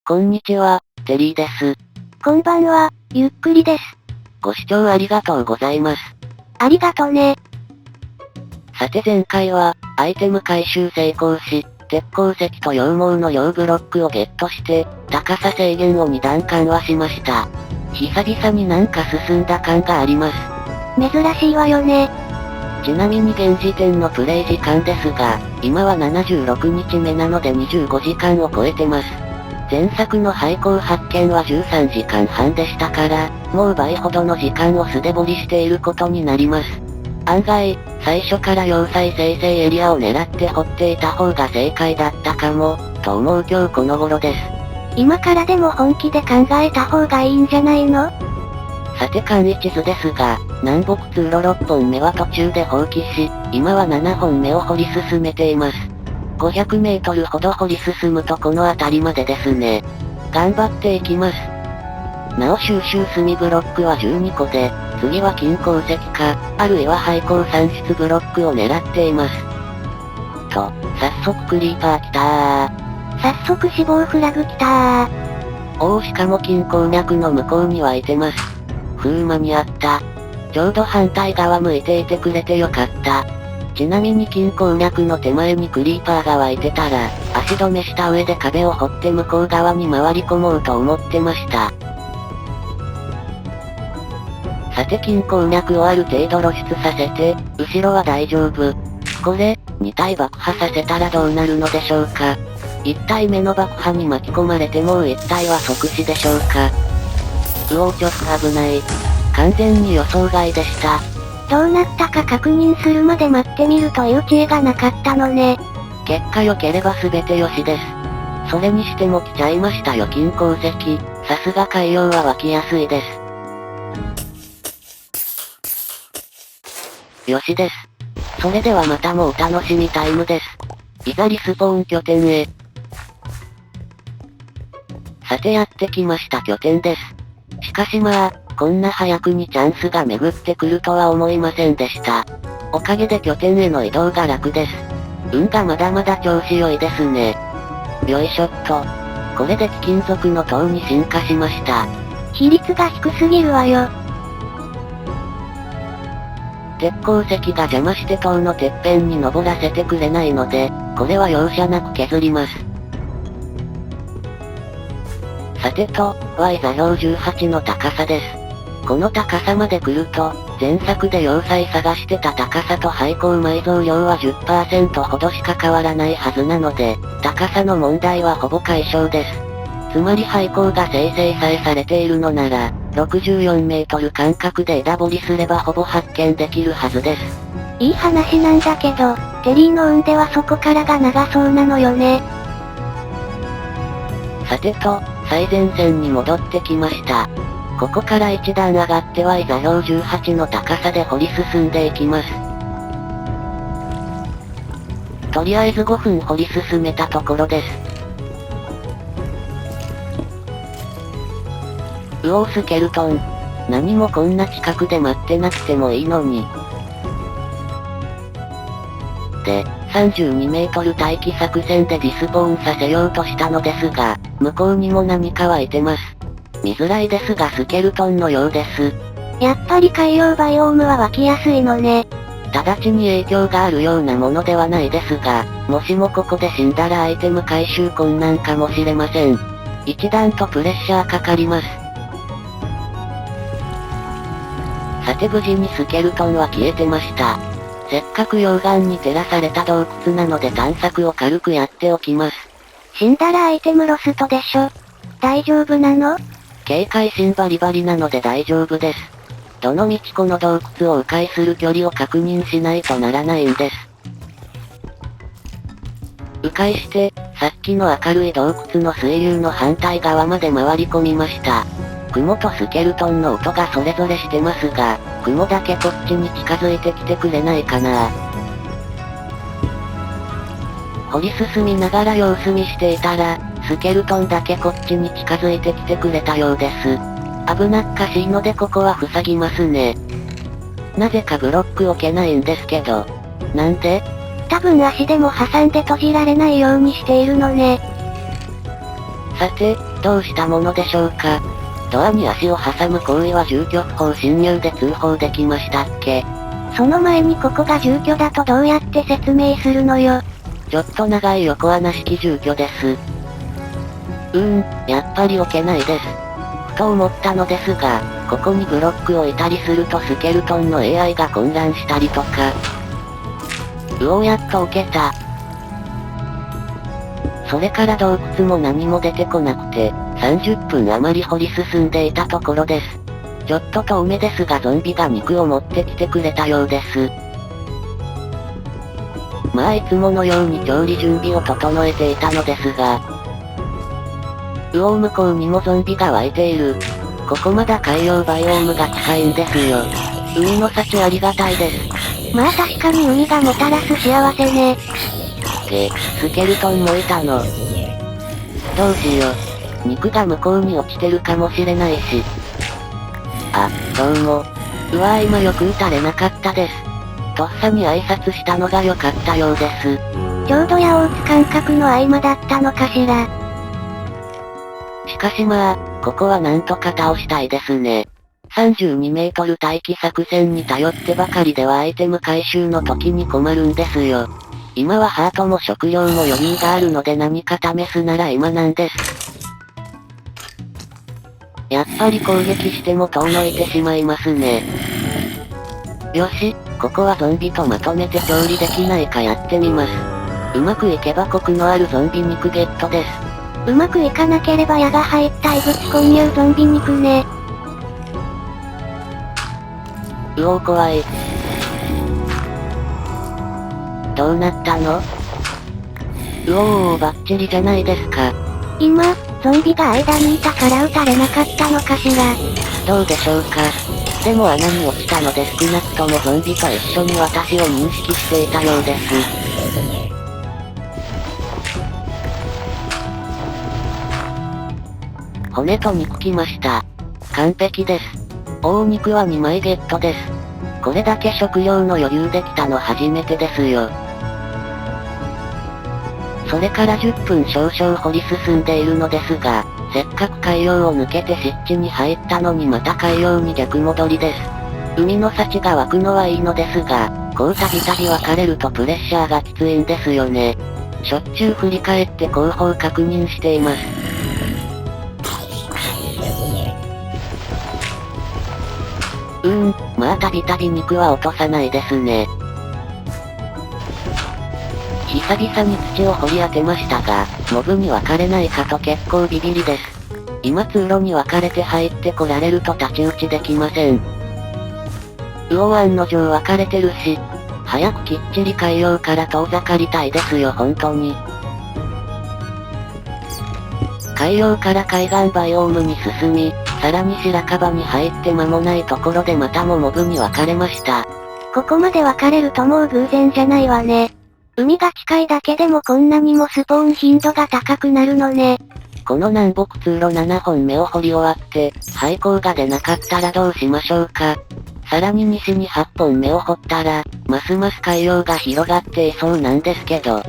こんにちは、テリーです。こんばんは、ゆっくりです。ご視聴ありがとうございます。ありがとね。さて前回は、アイテム回収成功し、鉄鉱石と羊毛の両ブロックをゲットして、高さ制限を2段緩和しました。久々になんか進んだ感があります。珍しいわよね。ちなみに現時点のプレイ時間ですが、今は76日目なので25時間を超えてます。前作の廃鉱発見は13時間半でしたから、もう倍ほどの時間を素で掘りしていることになります。案外、最初から要塞生成エリアを狙って掘っていた方が正解だったかも、と思う今日この頃です。今からでも本気で考えた方がいいんじゃないの？さて簡易地図ですが、南北通路6本目は途中で放棄し、今は7本目を掘り進めています。500メートルほど掘り進むとこの辺りまでですね。頑張っていきます。なお収集炭ブロックは12個で、次は金鉱石か、あるいは廃鉱産出ブロックを狙っています。と、早速クリーパー来たー。早速死亡フラグ来たー。おおしかも金鉱脈の向こうにはいてます。間に合った。ちょうど反対側向いていてくれてよかった。ちなみに金鉱脈の手前にクリーパーが湧いてたら、足止めした上で壁を掘って向こう側に回り込もうと思ってました。さて金鉱脈をある程度露出させて、後ろは大丈夫。これ、2体爆破させたらどうなるのでしょうか。1体目の爆破に巻き込まれてもう1体は即死でしょうか。ちょっと危ない。完全に予想外でした。どうなったか確認するまで待ってみるという知恵がなかったのね。結果良ければ全て良しです。それにしても来ちゃいましたよ金鉱石。さすが海洋は湧きやすいです。よしです。それではまたもお楽しみタイムです。いざリスポーン拠点へ。さてやってきました拠点です。しかしまあ、こんな早くにチャンスが巡ってくるとは思いませんでした。おかげで拠点への移動が楽です。運がまだまだ調子良いですね。よいしょっと。これで貴金属の塔に進化しました。比率が低すぎるわよ。鉄鉱石が邪魔して塔のてっぺんに登らせてくれないので、これは容赦なく削ります。さてと、Y 座標18の高さです。この高さまで来ると、前作で要塞探してた高さと廃鉱埋蔵量は 10% ほどしか変わらないはずなので、高さの問題はほぼ解消です。つまり廃鉱が生成さえされているのなら、64メートル間隔で枝掘りすればほぼ発見できるはずです。いい話なんだけど、テリーの運ではそこからが長そうなのよね。さてと、最前線に戻ってきました。ここから一段上がっては座標18の高さで掘り進んでいきます。とりあえず5分掘り進めたところです。うおースケルトン。何もこんな近くで待ってなくてもいいのに。で、32メートル待機作戦でリスポーンさせようとしたのですが、向こうにも何か湧いてます。見づらいですがスケルトンのようです。やっぱり海洋バイオームは湧きやすいのね。直ちに影響があるようなものではないですが、もしもここで死んだらアイテム回収困難かもしれません。一段とプレッシャーかかります。さて無事にスケルトンは消えてました。せっかく溶岩に照らされた洞窟なので探索を軽くやっておきます。死んだらアイテムロストでしょ。大丈夫なの？警戒心バリバリなので大丈夫です。どの道この洞窟を迂回する距離を確認しないとならないんです。迂回して、さっきの明るい洞窟の水流の反対側まで回り込みました。雲とスケルトンの音がそれぞれしてますが、雲だけこっちに近づいてきてくれないかな。掘り進みながら様子見していたら、スケルトンだけこっちに近づいてきてくれたようです。危なっかしいのでここは塞ぎますね。なぜかブロック置けないんですけど。なんで？多分足でも挟んで閉じられないようにしているのね。さて、どうしたものでしょうか。ドアに足を挟む行為は住居不法侵入で通報できましたっけ。その前にここが住居だとどうやって説明するのよ。ちょっと長い横穴式住居です。やっぱり置けないです。ふと思ったのですが、ここにブロックを置いたりするとスケルトンの AI が混乱したりとか。やっと置けた。それから洞窟も何も出てこなくて、30分余り掘り進んでいたところです。ちょっと遠目ですがゾンビが肉を持ってきてくれたようです。まあいつものように調理準備を整えていたのですが、向こうにもゾンビが湧いている。ここまだ海洋バイオームが近いんですよ。海の幸ありがたいです。まあ確かに海がもたらす幸せね。スケルトンもいたの。どうしよう。肉が向こうに落ちてるかもしれないし。どうも。今よく撃たれなかったです。とっさに挨拶したのが良かったようです。ちょうど矢を撃つ感覚の合間だったのかしら。しかしまあ、ここはなんとか倒したいですね。32メートル待機作戦に頼ってばかりではアイテム回収の時に困るんですよ。今はハートも食料も余裕があるので何か試すなら今なんです。やっぱり攻撃しても遠のいてしまいますね。よし、ここはゾンビとまとめて調理できないかやってみます。うまくいけばコクのあるゾンビ肉ゲットです。うまくいかなければ矢が入った異物混入ゾンビ肉ね。怖い。どうなったの？バッチリじゃないですか。今、ゾンビが間にいたから撃たれなかったのかしら。どうでしょうか。でも穴に落ちたので少なくともゾンビと一緒に私を認識していたようです。骨と肉きました。完璧です。肉は2枚ゲットです。これだけ食料の余裕できたの初めてですよ。それから10分少々掘り進んでいるのですが、せっかく海洋を抜けて湿地に入ったのにまた海洋に逆戻りです。海の幸が湧くのはいいのですが、こうたびたび分かれるとプレッシャーがきついんですよね。しょっちゅう振り返って後方確認しています。まあたびたび肉は落とさないですね。久々に土を掘り当てましたが、モブに分かれないかと結構ビビりです。今通路に分かれて入ってこられると太刀打ちできません。案の定分かれてるし、早くきっちり海洋から遠ざかりたいですよ本当に。海洋から海岸バイオームに進み、さらに白樺に入って間もないところでまたもモブに分かれました。ここまで分かれるともう偶然じゃないわね。海が近いだけでもこんなにもスポーン頻度が高くなるのね。この南北通路7本目を掘り終わって、廃校が出なかったらどうしましょうか。さらに西に8本目を掘ったら、ますます海洋が広がっていそうなんですけど。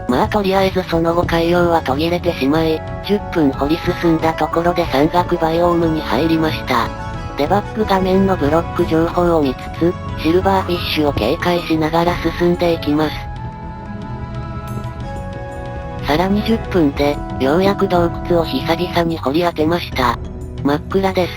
まあとりあえずその後海洋は途切れてしまい、10分掘り進んだところで山岳バイオームに入りました。デバッグ画面のブロック情報を見つつ、シルバーフィッシュを警戒しながら進んでいきます。さらに10分で、ようやく洞窟を久々に掘り当てました。真っ暗です。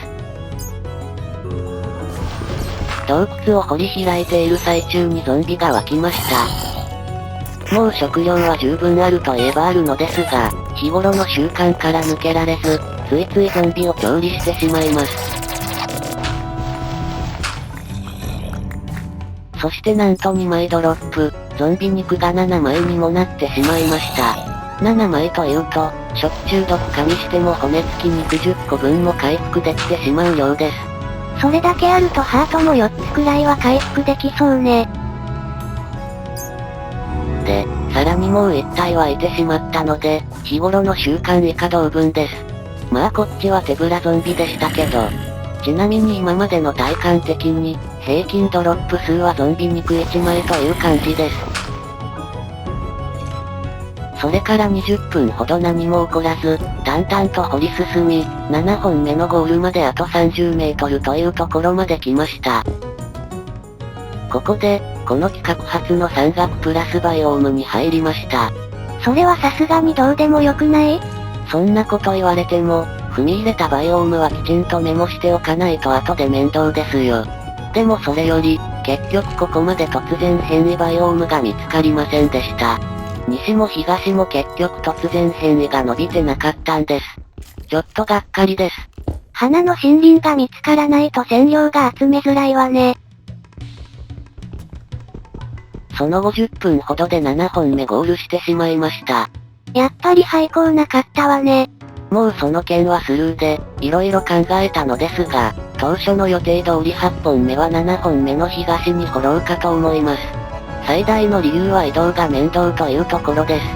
洞窟を掘り開いている最中にゾンビが湧きました。もう食料は十分あるといえばあるのですが、日頃の習慣から抜けられず、ついついゾンビを調理してしまいます。そしてなんと2枚ドロップ、ゾンビ肉が7枚にもなってしまいました。7枚というと、食中毒加味しても骨付き肉10個分も回復できてしまうようです。それだけあるとハートも4つくらいは回復できそうね。で、さらにもう1体はいてしまったので、日頃の習慣以下同文です。まあこっちは手ぶらゾンビでしたけど。ちなみに今までの体感的に、平均ドロップ数はゾンビ肉1枚という感じです。それから20分ほど何も起こらず、淡々と掘り進み、7本目のゴールまであと30メートルというところまで来ました。ここで、この企画初の山岳プラスバイオームに入りました。それはさすがにどうでもよくない？そんなこと言われても、踏み入れたバイオームはきちんとメモしておかないと後で面倒ですよ。でもそれより、結局ここまで突然変異バイオームが見つかりませんでした。西も東も結局突然変異が伸びてなかったんです。ちょっとがっかりです。花の森林が見つからないと染料が集めづらいわね。その後10分ほどで7本目ゴールしてしまいました。やっぱり廃校なかったわね。もうその件はスルーで、色々考えたのですが、当初の予定通り8本目は7本目の東に掘ろうかと思います。最大の理由は移動が面倒というところです。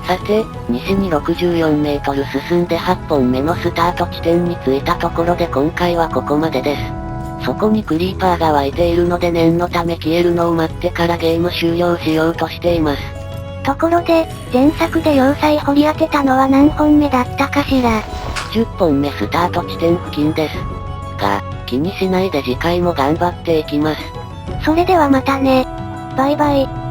さて、西に64メートル進んで8本目のスタート地点に着いたところで今回はここまでです。そこにクリーパーが湧いているので念のため消えるのを待ってからゲーム終了しようとしています。ところで、前作で要塞掘り当てたのは何本目だったかしら。10本目スタート地点付近です。が、気にしないで次回も頑張っていきます。それではまたね。バイバイ。